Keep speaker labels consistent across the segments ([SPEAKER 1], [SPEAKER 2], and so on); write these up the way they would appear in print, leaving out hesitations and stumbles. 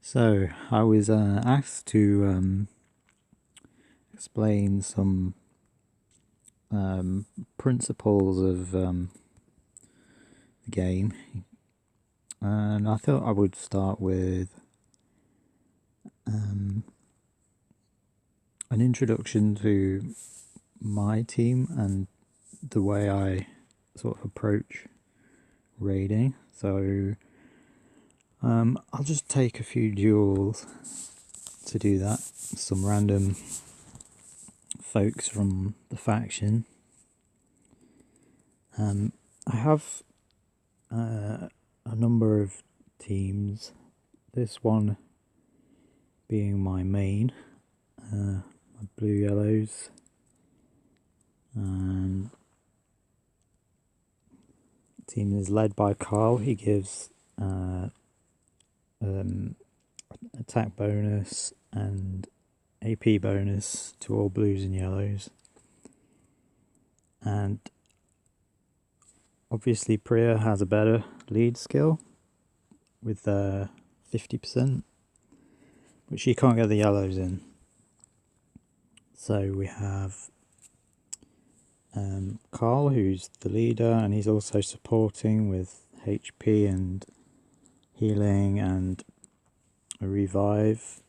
[SPEAKER 1] So I was asked to explain some principles of the game, and I thought I would start with an introduction to my team and the way I sort of approach raiding. So I'll just take a few duels to do that. Some random folks from the faction. I have a number of teams. This one being my main, my blue yellows, and the team is led by Carl. He gives attack bonus and AP bonus to all blues and yellows, and obviously Priya has a better lead skill with 50%, but she can't get the yellows in. So we have Carl, who's the leader, and he's also supporting with HP and healing and a revive.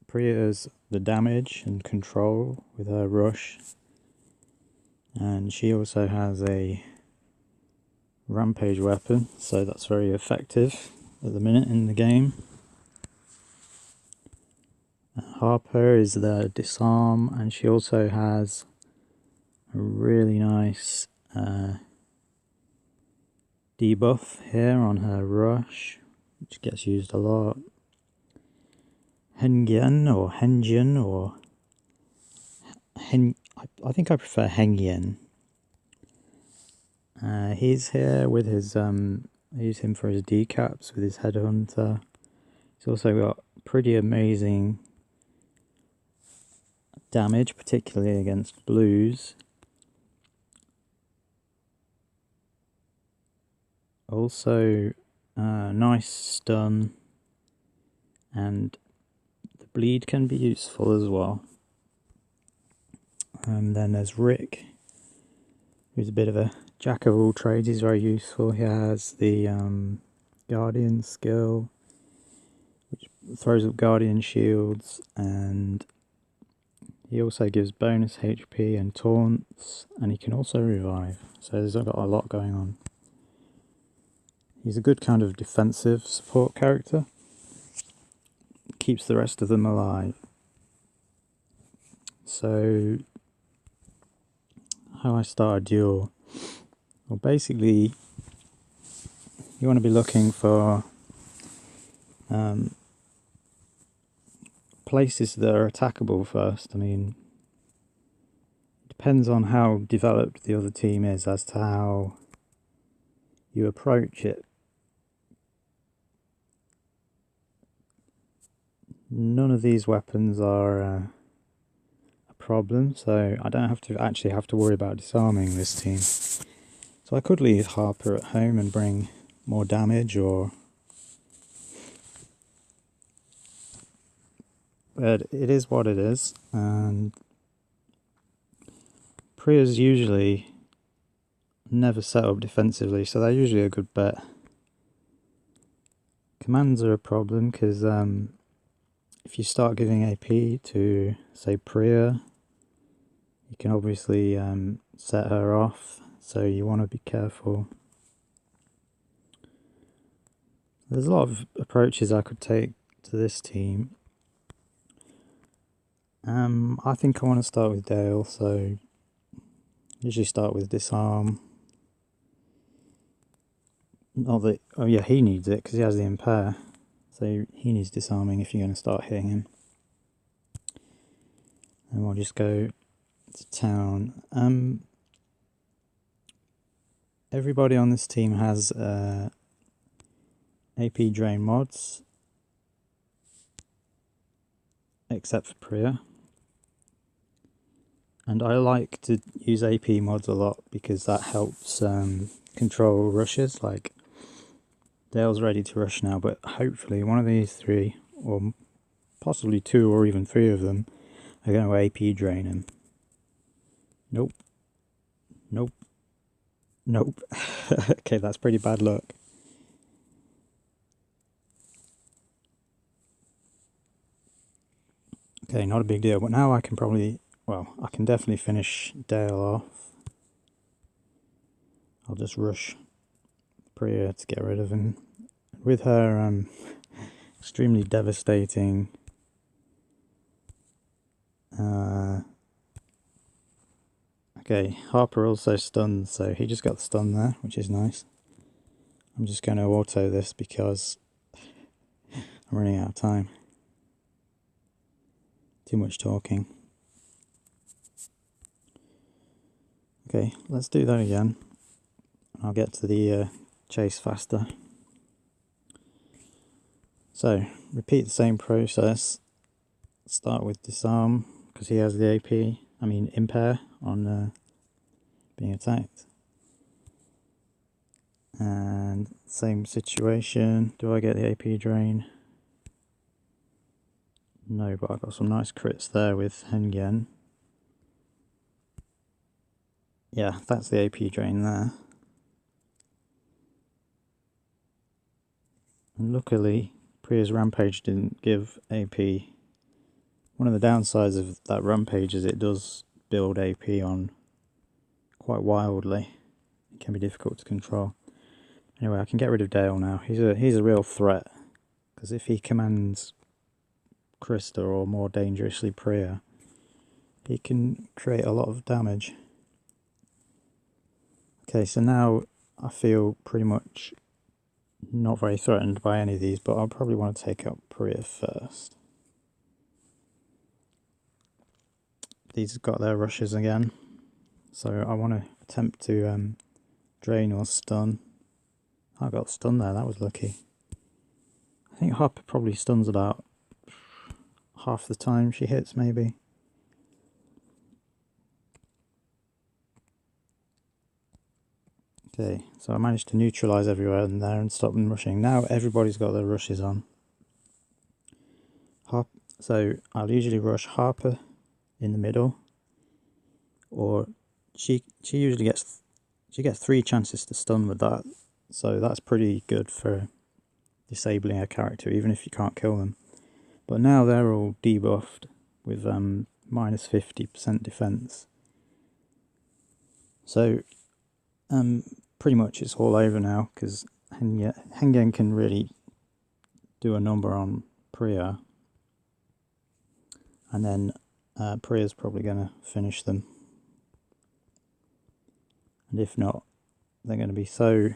[SPEAKER 1] Priya's the damage and control with her rush, and she also has a rampage weapon, so that's very effective at the minute in the game. Harper is the disarm, and she also has a really nice debuff here on her rush, which gets used a lot. Hengian or Henjian or I think I prefer Hengian. He's here with his I use him for his decaps with his headhunter. He's also got pretty amazing damage, particularly against blues. Also, nice stun, and the bleed can be useful as well. And then there's Rick, who's a bit of a jack of all trades. He's very useful. He has the Guardian skill, which throws up Guardian shields, and he also gives bonus HP and taunts, and he can also revive. So there's got a lot going on. He's a good kind of defensive support character. Keeps the rest of them alive. So, how I start a duel? Well, basically, you want to be looking for places that are attackable first. I mean, it depends on how developed the other team is as to how you approach it. None of these weapons are a problem, so I don't have to worry about disarming this team. So I could leave Harper at home and bring more damage, but it is what it is, and Priya's usually never set up defensively, so they're usually a good bet. Commands are a problem because if you start giving AP to, say, Priya, you can obviously set her off, so you want to be careful. There's a lot of approaches I could take to this team. I think I want to start with Dale, so usually start with disarm. Not that, oh yeah, he needs it because he has the impair, so he needs disarming if you're going to start hitting him. And we'll just go to town. Everybody on this team has AP drain mods, except for Priya. And I like to use AP mods a lot because that helps control rushes. Like Dale's ready to rush now, but hopefully one of these three, or possibly two or even three of them, are going to AP drain him. Nope. Nope. Nope. Okay, that's pretty bad luck. Okay, not a big deal, but now I can probably, well, I can definitely finish Dale off. I'll just rush Priya to get rid of him. With her extremely devastating okay, Harper also stunned, so he just got the stun there, which is nice. I'm just going to auto this because I'm running out of time. Too much talking. Okay, let's do that again. I'll get to the chase faster. So, repeat the same process. Start with disarm, because he has the AP, impair on being attacked. And same situation. Do I get the AP drain? No, but I got some nice crits there with Hengen. Yeah, that's the AP drain there. And luckily, Priya's Rampage didn't give AP. One of the downsides of that Rampage is it does build AP on quite wildly. It can be difficult to control. Anyway, I can get rid of Dale now. He's a real threat, because if he commands Krista or more dangerously Priya, he can create a lot of damage. Okay, so now I feel pretty much not very threatened by any of these, but I'll probably want to take out Priya first. These have got their rushes again, so I want to attempt to drain or stun. I got stunned there, that was lucky. I think Harper probably stuns about half the time she hits, maybe. Okay, so I managed to neutralise everywhere in there and stop them rushing. Now everybody's got their rushes on. So I'll usually rush Harper in the middle, or she usually gets 3 chances to stun with that, so that's pretty good for disabling a character even if you can't kill them. But now they're all debuffed with minus 50% defense, so pretty much it's all over now, because Hengen can really do a number on Priya, and then Priya's probably going to finish them. And if not, they're going to be so...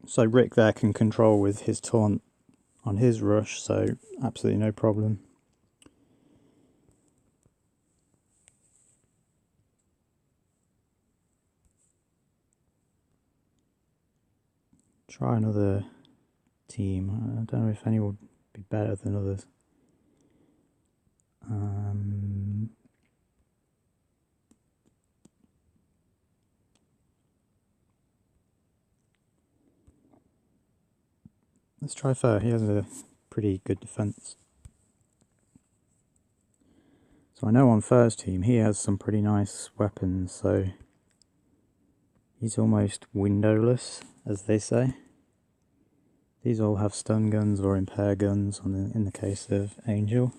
[SPEAKER 1] so Rick there can control with his taunt on his rush, so absolutely no problem. Try another team. I don't know if any would be better than others. Let's try Fur. He has a pretty good defense. So I know on Fur's team he has some pretty nice weapons, so he's almost windowless, as they say. These all have stun guns or impair guns in the case of Angel.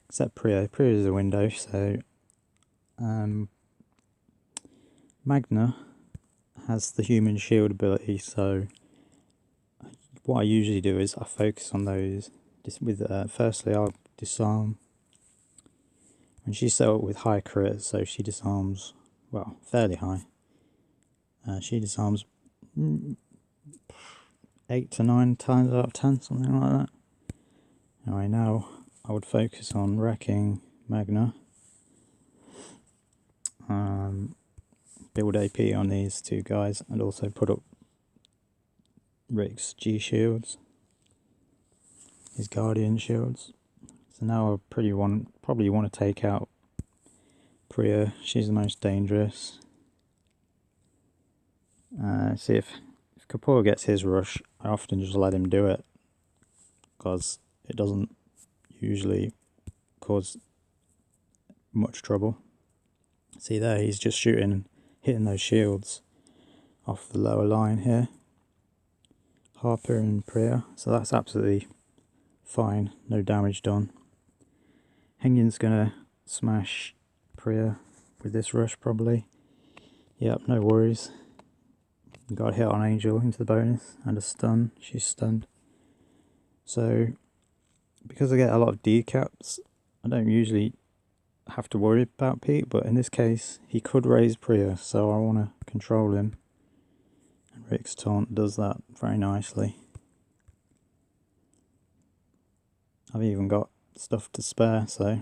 [SPEAKER 1] Except Priya. Priya is a window, so Magna has the human shield ability, so what I usually do is I focus on those with firstly I'll disarm, and she's set up with high crit, so she disarms, well, fairly high. She disarms 8 to 9 times out of 10, something like that. Anyway, now I would focus on wrecking Magna. Build AP on these two guys, and also put up Rick's G shields, his Guardian shields. So now I probably want to take out Priya, she's the most dangerous. See if Kapoor gets his rush, I often just let him do it, because it doesn't usually cause much trouble. See there, he's just shooting and hitting those shields off the lower line here. Harper and Priya, so that's absolutely fine, no damage done. Hengyun's gonna smash Priya with this rush probably. Yep, no worries. Got a hit on Angel into the bonus and a stun. She's stunned. So because I get a lot of decaps, I don't usually have to worry about Pete, but in this case he could raise Priya, so I want to control him. And Rick's taunt does that very nicely. I've even got stuff to spare, so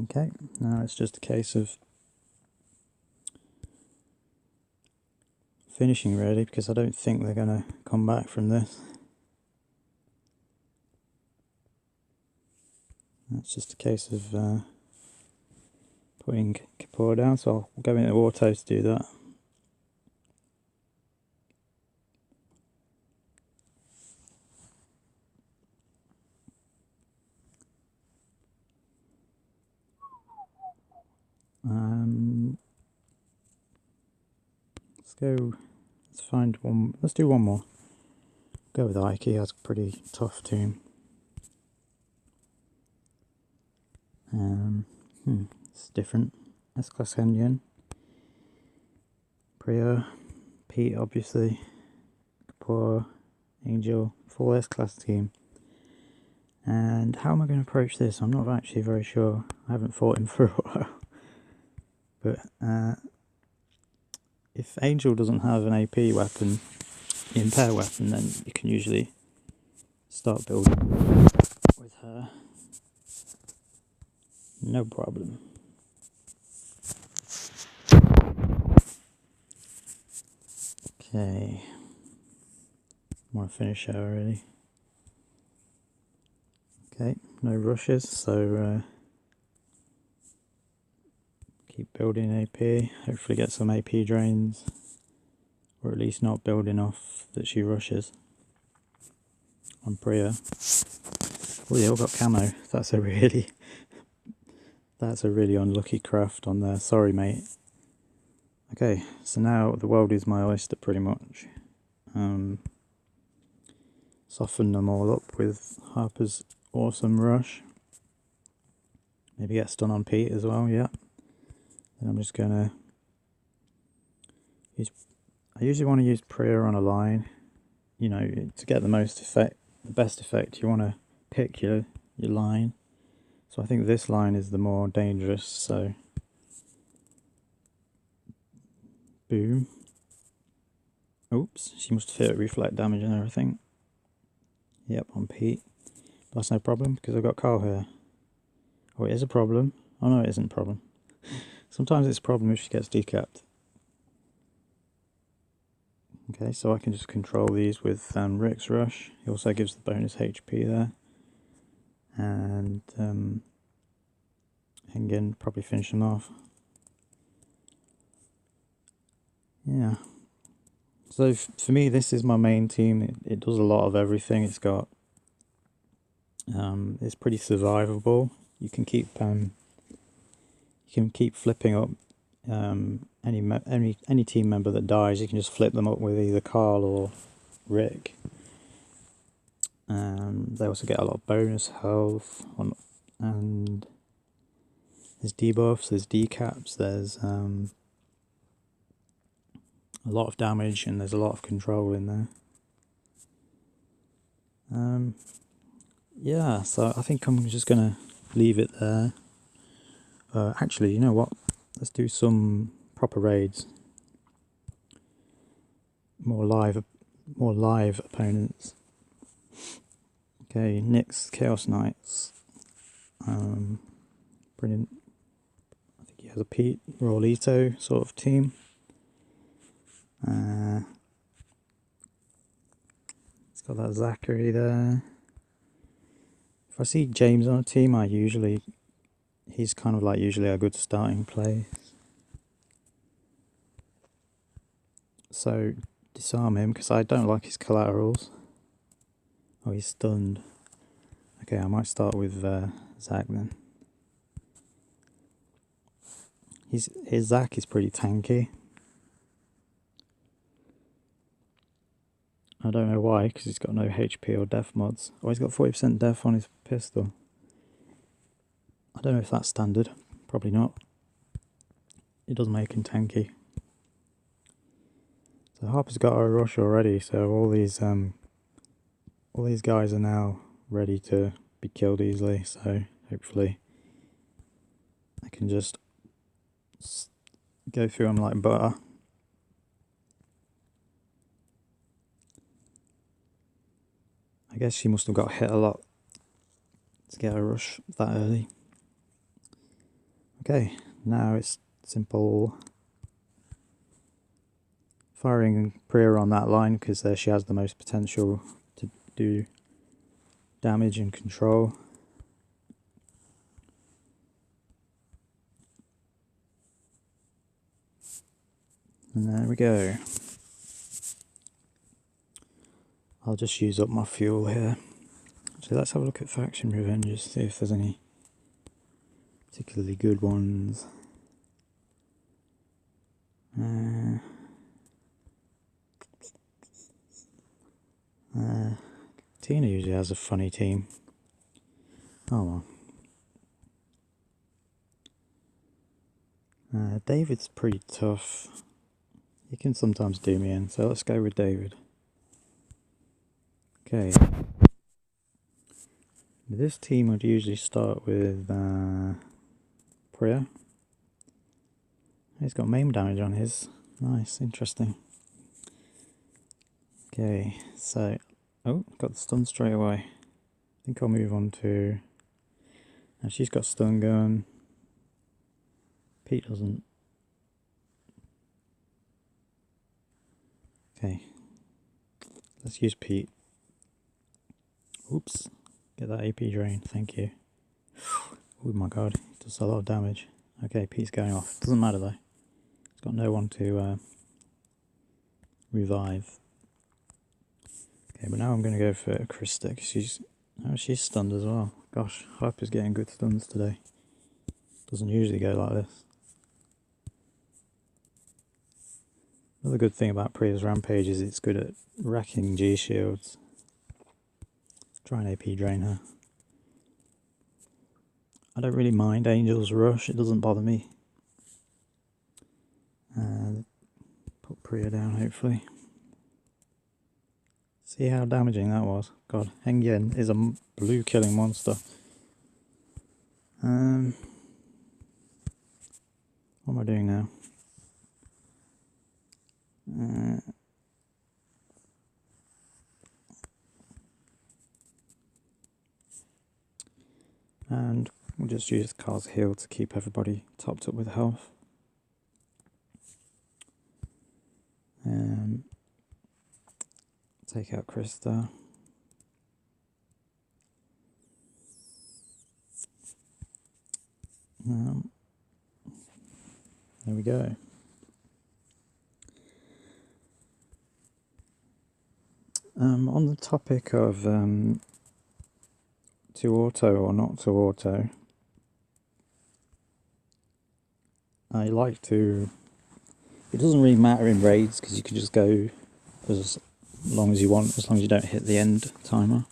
[SPEAKER 1] okay, now it's just a case of finishing really, because I don't think they're going to come back from this. It's just a case of putting Kapoor down, so I'll go into auto to do that. Let's find one, let's do one more. Go with Ike, he has a pretty tough team. It's different. S-Class Hengyun, Priya, Pete obviously, Kapoor, Angel, full S-Class team. And how am I going to approach this? I'm not actually very sure. I haven't fought him for a while. But if Angel doesn't have an AP weapon, impair weapon, then you can usually start building with her. No problem. Okay. I want to finish her already. Okay, no rushes, so keep building AP, hopefully get some AP drains, or at least not build enough that she rushes on Priya. Oh, they all got camo. That's a really unlucky craft on there. Sorry, mate. Okay, so now the world is my oyster pretty much. Soften them all up with Harper's awesome rush. Maybe get stun on Pete as well, yeah. And I'm just gonna use, I usually want to use Priya on a line, you know, to get the most effect, the best effect. You want to pick your line. So I think this line is the more dangerous, so boom. Oops, she must have hit reflect damage and everything. Yep, on Pete. But that's no problem because I've got Carl here. Oh, it is a problem. Oh no, it isn't a problem. Sometimes it's a problem if she gets decapped. Okay, so I can just control these with Rick's Rush. He also gives the bonus HP there. And Hengyun probably finish him off. Yeah. So for me, this is my main team. It does a lot of everything. It's got, it's pretty survivable. You can keep flipping up any team member that dies. You can just flip them up with either Carl or Rick. They also get a lot of bonus health and there's debuffs, there's decaps, there's a lot of damage, and there's a lot of control in there. Yeah, so I think I'm just gonna leave it there. Actually, you know what? Let's do some proper raids. More live opponents. Okay, Nyx Chaos Knights. Brilliant. I think he has a Pete Rolito sort of team. It's got that Zachary there. If I see James on a team, he's kind of like usually a good starting place. So disarm him because I don't like his collaterals. Oh, he's stunned. Okay, I might start with Zach then. His Zach is pretty tanky. I don't know why, because he's got no HP or def mods. Oh, he's got 40% def on his pistol. I don't know if that's standard. Probably not. It does make him tanky. So Harper's got a rush already, so all these guys are now ready to be killed easily, so hopefully I can just go through them like butter. I guess she must have got hit a lot to get a rush that early. Okay, now it's simple firing Priya on that line because there she has the most potential to do damage and control. And there we go. I'll just use up my fuel here. So let's have a look at faction revenges, see if there's any particularly good ones. Tina usually has a funny team. Oh well. David's pretty tough. He can sometimes do me in, so let's go with David. Okay. This team would usually start with Priya. He's got maim damage on his. Nice, interesting. Okay, so... Oh, got the stun straight away. I think I'll move on to... Now she's got stun gun. Pete doesn't. Okay. Let's use Pete. Oops. Get that AP drain, thank you. Oh my god, he does a lot of damage. Okay, Pete's going off. Doesn't matter though. He's got no one to revive. Okay, but now I'm going to go for Krista, because she's stunned as well. Gosh, Hyper's getting good stuns today. Doesn't usually go like this. Another good thing about Priya's Rampage is it's good at wrecking G shields. Try an AP drain her. I don't really mind Angel's Rush, it doesn't bother me. Put Priya down hopefully. See how damaging that was. God, Heng Yen is a blue killing monster. What am I doing now? And we'll just use Carl's heal to keep everybody topped up with health. Take out Krista. There we go. On the topic of to auto or not to auto, I like to... It doesn't really matter in raids because you can just go as long as you want, as long as you don't hit the end timer.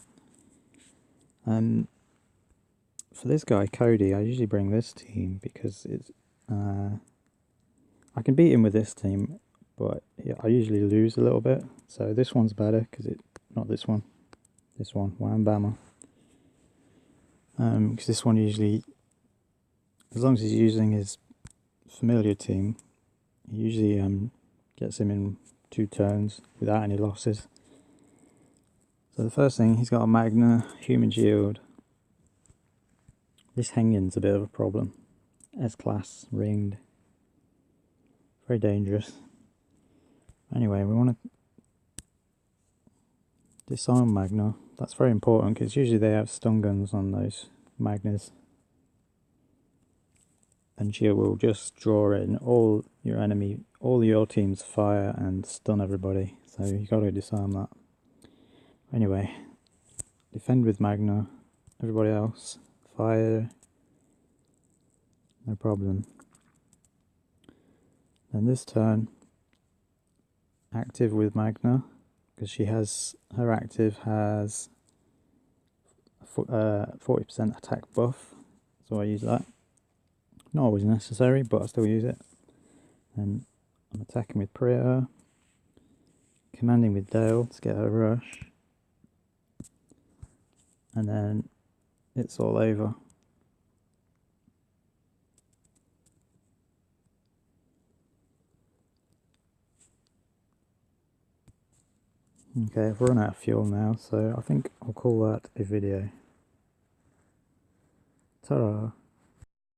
[SPEAKER 1] For this guy, Cody, I usually bring this team because it's... I can beat him with this team, but yeah, I usually lose a little bit. So this one's better because it... Not this one. This one, Wham Bammer. Because this one usually... As long as he's using his familiar team, he usually gets him in 2 turns without any losses. So the first thing, he's got a Magna, Human Shield. This Heng Yen's a bit of a problem. S-class, ringed. Very dangerous. Anyway, we want to disarm Magna. That's very important because usually they have stun guns on those Magnas. And she will just draw in all your team's fire and stun everybody. So you got to disarm that. Anyway, defend with Magna. Everybody else, fire. No problem. Then this turn, active with Magna, because she has her active has 40% attack buff, so I use that. Not always necessary, but I still use it. And I'm attacking with Priya, commanding with Dale to get her rush, and then it's all over. Okay, I've run out of fuel now, so I think I'll call that a video. Ta-ra!